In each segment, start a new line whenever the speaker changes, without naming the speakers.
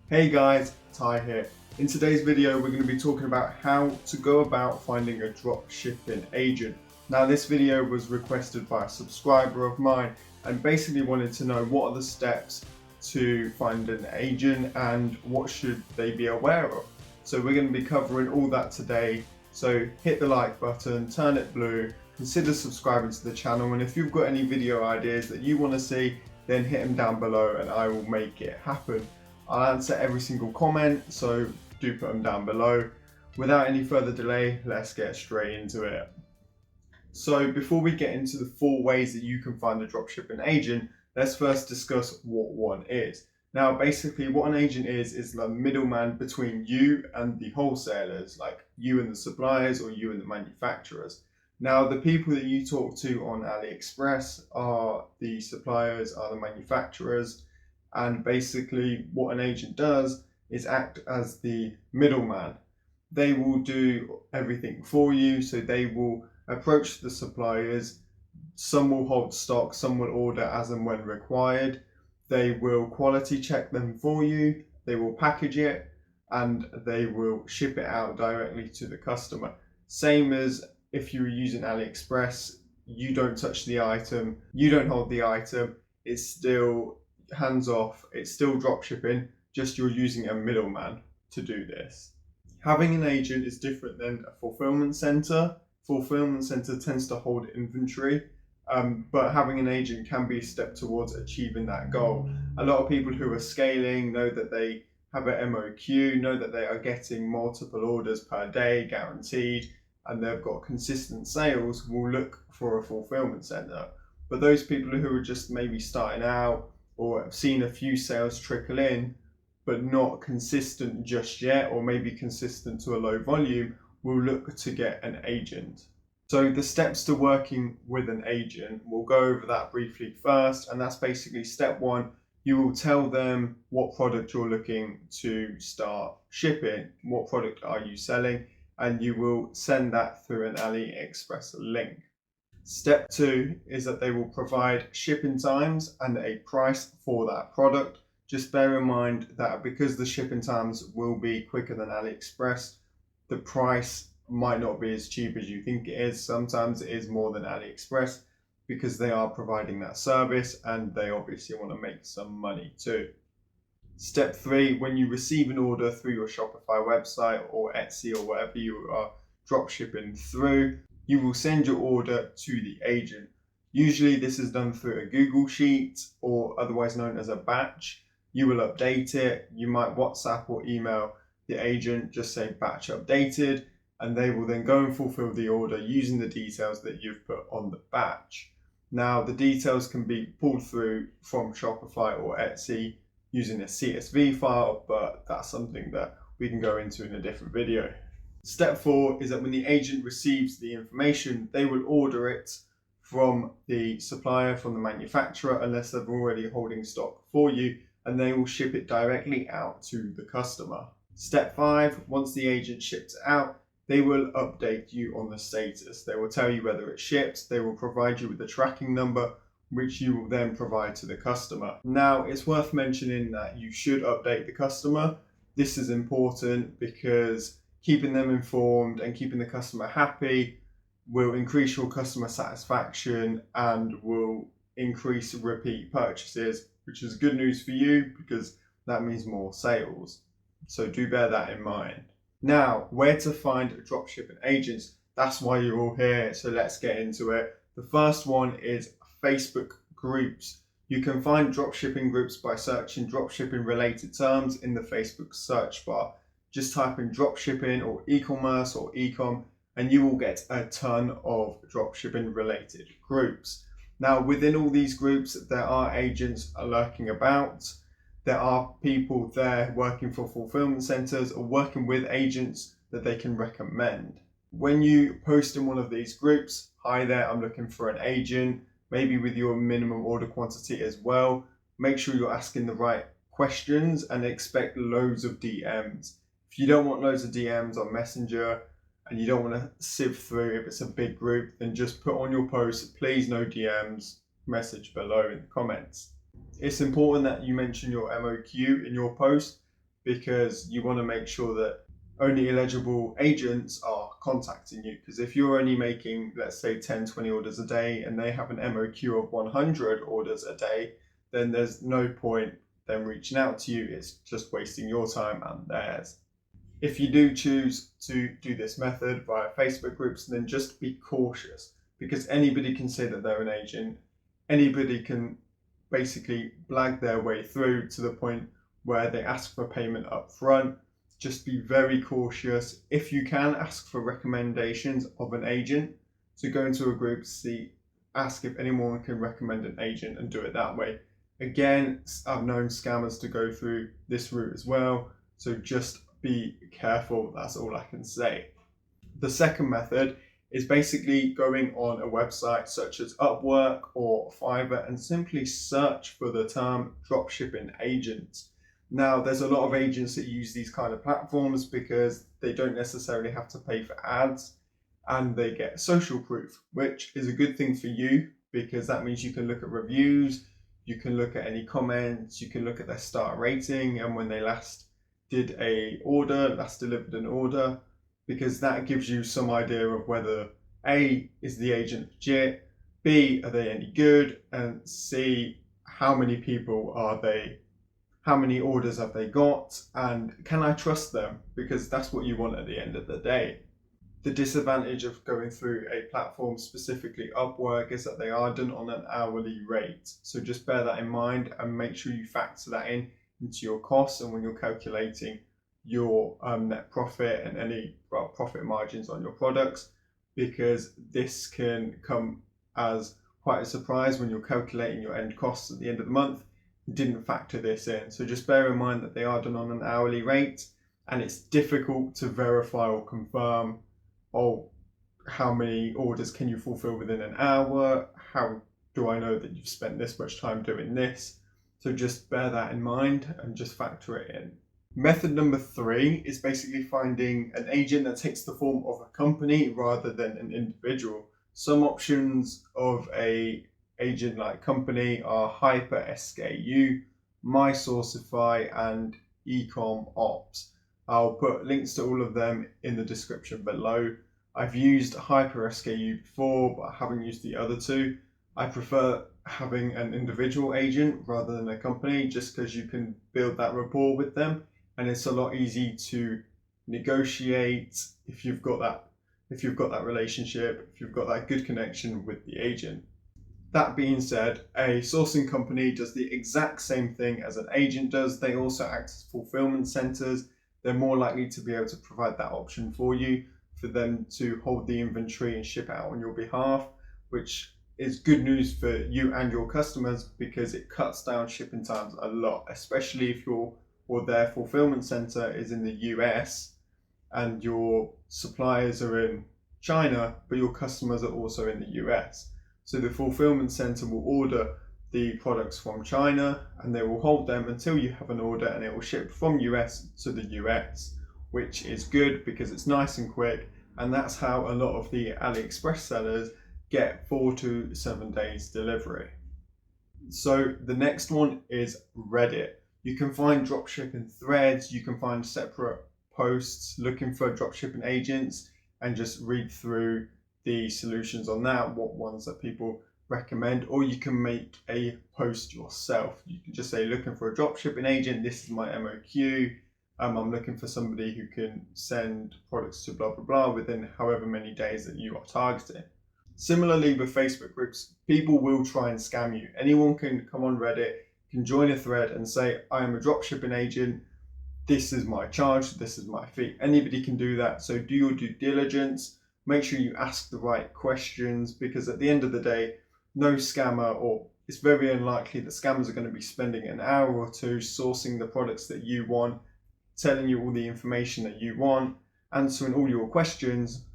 Hey guys, Ty here. In today's video, we're going to be talking about how to go about finding a drop shipping agent. Now, this video was requested by a subscriber of mine and basically wanted to know what are the steps to find an agent and what should they be aware of. So we're going to be covering all that today. So hit the like button, turn it blue, consider subscribing to the channel, and if you've got any video ideas that you want to see, then hit them down below and I will make it happen. I'll answer every single comment, so do put them down below. Without any further delay, let's get straight into it. So before we get into the 4 ways that you can find a dropshipping agent, let's first discuss what one is. Now, basically what an agent is the middleman between you and the wholesalers, like you and the suppliers or you and the manufacturers. Now, the people that you talk to on AliExpress are the suppliers, are the manufacturers, and basically what an agent does is act as the middleman. They will do everything for you, so they will approach the suppliers. Some will hold stock, some will order as and when required. They will quality check them for you, they will package it, and they will ship it out directly to the customer. Same as if you were using AliExpress, you don't touch the item, you don't hold the item, it's still hands off, it's still drop shipping, just you're using a middleman to do this. Having an agent is different than a fulfillment center. Fulfillment center tends to hold inventory, but having an agent can be a step towards achieving that goal. A lot of people who are scaling know that they have an MOQ, know that they are getting multiple orders per day guaranteed, and they've got consistent sales, will look for a fulfillment center. But those people who are just maybe starting out or have seen a few sales trickle in, but not consistent just yet, or maybe consistent to a low volume, will look to get an agent. So the steps to working with an agent, we'll go over that briefly first, and that's basically step 1. You will tell them what product you're looking to start shipping, what product are you selling, and you will send that through an AliExpress link. Step 2 is that they will provide shipping times and a price for that product. Just bear in mind that because the shipping times will be quicker than AliExpress, the price might not be as cheap as you think it is. Sometimes it is more than AliExpress because they are providing that service and they obviously want to make some money too. Step 3, when you receive an order through your Shopify website or Etsy or whatever you are drop shipping through, you will send your order to the agent. Usually this is done through a Google Sheet or otherwise known as a batch. You will update it. You might WhatsApp or email the agent, just say batch updated, and they will then go and fulfill the order using the details that you've put on the batch. Now, the details can be pulled through from Shopify or Etsy using a CSV file, but that's something that we can go into in a different video. Step 4 is that when the agent receives the information, they will order it from the supplier, from the manufacturer, unless they're already holding stock for you, and they will ship it directly out to the customer. Step 5, once the agent ships it out, they will update you on the status. They will tell you whether it's shipped, they will provide you with the tracking number, which you will then provide to the customer. Now, it's worth mentioning that you should update the customer. This is important because keeping them informed and keeping the customer happy will increase your customer satisfaction and will increase repeat purchases, which is good news for you because that means more sales. So do bear that in mind. Now, where to find dropshipping agents? That's why you're all here. So let's get into it. The first one is Facebook groups. You can find dropshipping groups by searching dropshipping related terms in the Facebook search bar. Just type in dropshipping or e-commerce or e-com and you will get a ton of dropshipping related groups. Now, within all these groups, there are agents lurking about. There are people there working for fulfillment centers or working with agents that they can recommend. When you post in one of these groups, hi there, I'm looking for an agent, maybe with your minimum order quantity as well, make sure you're asking the right questions and expect loads of DMs. If you don't want loads of DMs on Messenger and you don't want to sieve through if it's a big group, then just put on your post, please no DMs, message below in the comments. It's important that you mention your MOQ in your post because you want to make sure that only eligible agents are contacting you. Because if you're only making, let's say, 10-20 orders a day and they have an MOQ of 100 orders a day, then there's no point them reaching out to you. It's just wasting your time and theirs. If you do choose to do this method via Facebook groups, then just be cautious, because anybody can say that they're an agent. Anybody can basically blag their way through to the point where they ask for payment up front. Just be very cautious. If you can, ask for recommendations of an agent. So go into a group, ask if anyone can recommend an agent and do it that way. Again, I've known scammers to go through this route as well. So just be careful, that's all I can say. The second method is basically going on a website such as Upwork or Fiverr and simply search for the term dropshipping agent. Now, there's a lot of agents that use these kind of platforms because they don't necessarily have to pay for ads and they get social proof, which is a good thing for you because that means you can look at reviews, you can look at any comments, you can look at their star rating and when they last did last delivered an order, because that gives you some idea of whether A, is the agent legit, B, are they any good, and C, how many people are they, how many orders have they got, and can I trust them? Because that's what you want at the end of the day. The disadvantage of going through a platform, specifically Upwork, is that they are done on an hourly rate. So just bear that in mind and make sure you factor that in into your costs and when you're calculating your net profit and any profit margins on your products, because this can come as quite a surprise when you're calculating your end costs at the end of the month. You didn't factor this in. So just bear in mind that they are done on an hourly rate and it's difficult to verify or confirm, how many orders can you fulfill within an hour? How do I know that you've spent this much time doing this? So just bear that in mind and just factor it in. Method number 3 is basically finding an agent that takes the form of a company rather than an individual. Some options of a agent-like company are Hyper SKU, MySourcify, and Ecom Ops. I'll put links to all of them in the description below. I've used Hyper SKU before, but I haven't used the other two. I prefer having an individual agent rather than a company, just because you can build that rapport with them and it's a lot easier to negotiate if you've got that relationship, if you've got that good connection with the agent. That being said, a sourcing company does the exact same thing as an agent does. They also act as fulfillment centers. They're more likely to be able to provide that option for you, for them to hold the inventory and ship out on your behalf, which is good news for you and your customers because it cuts down shipping times a lot, especially if their fulfillment center is in the US and your suppliers are in China, but your customers are also in the US. So the fulfillment center will order the products from China and they will hold them until you have an order and it will ship from US to the US, which is good because it's nice and quick. And that's how a lot of the AliExpress sellers get 4 to 7 days delivery. So the next one is Reddit. You can find dropshipping threads, you can find separate posts looking for dropshipping agents and just read through the solutions on that, what ones that people recommend, or you can make a post yourself. You can just say, looking for a dropshipping agent, this is my MOQ, I'm looking for somebody who can send products to blah blah blah within however many days that you are targeting. Similarly with Facebook groups, people will try and scam you. Anyone can come on Reddit, can join a thread and say, I am a dropshipping agent, this is my charge, this is my fee. Anybody can do that, so do your due diligence. Make sure you ask the right questions, because at the end of the day, no scammer, or it's very unlikely that scammers are going to be spending an hour or two sourcing the products that you want, telling you all the information that you want, answering all your questions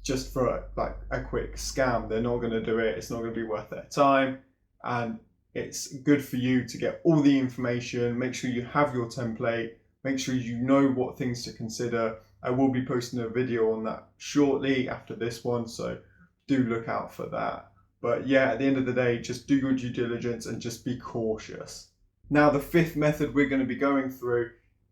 just for like a quick scam. They're not going to do it. It's not going to be worth their time. And it's good for you to get all the information. Make sure you have your template. Make sure you know what things to consider. I will be posting a video on that shortly after this one, so do look out for that. But yeah, at the end of the day, just do your due diligence and just be cautious. Now, the 5th method we're going to be going through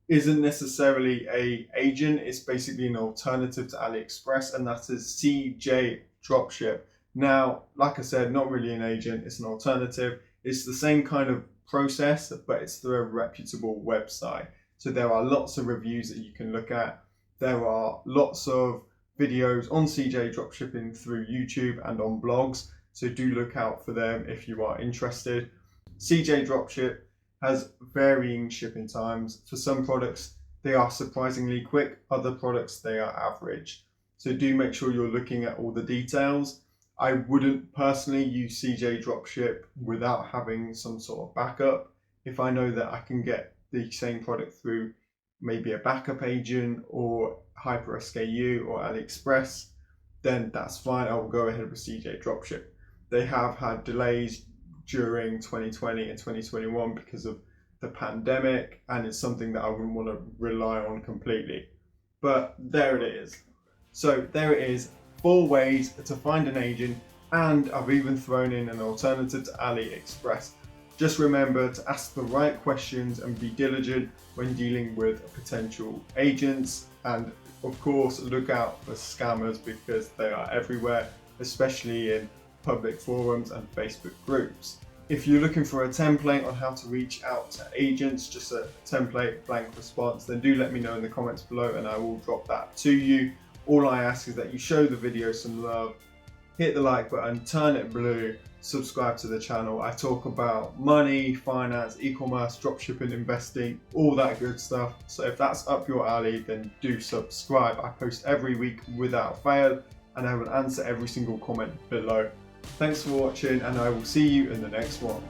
isn't necessarily a agent. It's basically an alternative to AliExpress, and that is CJ Dropship. Now, like I said, not really an agent, it's an alternative. It's the same kind of process, but it's through a reputable website. So there are lots of reviews that you can look at. There are lots of videos on CJ Dropshipping through YouTube and on blogs. So do look out for them if you are interested. CJ Dropship has varying shipping times. For some products, they are surprisingly quick. Other products, they are average. So do make sure you're looking at all the details. I wouldn't personally use CJ Dropship without having some sort of backup. If I know that I can get the same product through maybe a backup agent or Hyper SKU or AliExpress, then that's fine. I will go ahead with CJ Dropship. They have had delays during 2020 and 2021 because of the pandemic, and it's something that I wouldn't want to rely on completely. But there it is. So there it is, 4 ways to find an agent, and I've even thrown in an alternative to AliExpress. Just remember to ask the right questions and be diligent when dealing with potential agents, and of course look out for scammers because they are everywhere, especially in public forums and Facebook groups. If you're looking for a template on how to reach out to agents, just a template blank response, then do let me know in the comments below and I will drop that to you. All I ask is that you show the video some love, hit the like button, turn it blue, subscribe to the channel. I talk about money, finance, e-commerce, dropshipping, investing, all that good stuff. So if that's up your alley, then do subscribe. I post every week without fail, and I will answer every single comment below. Thanks for watching, and I will see you in the next one.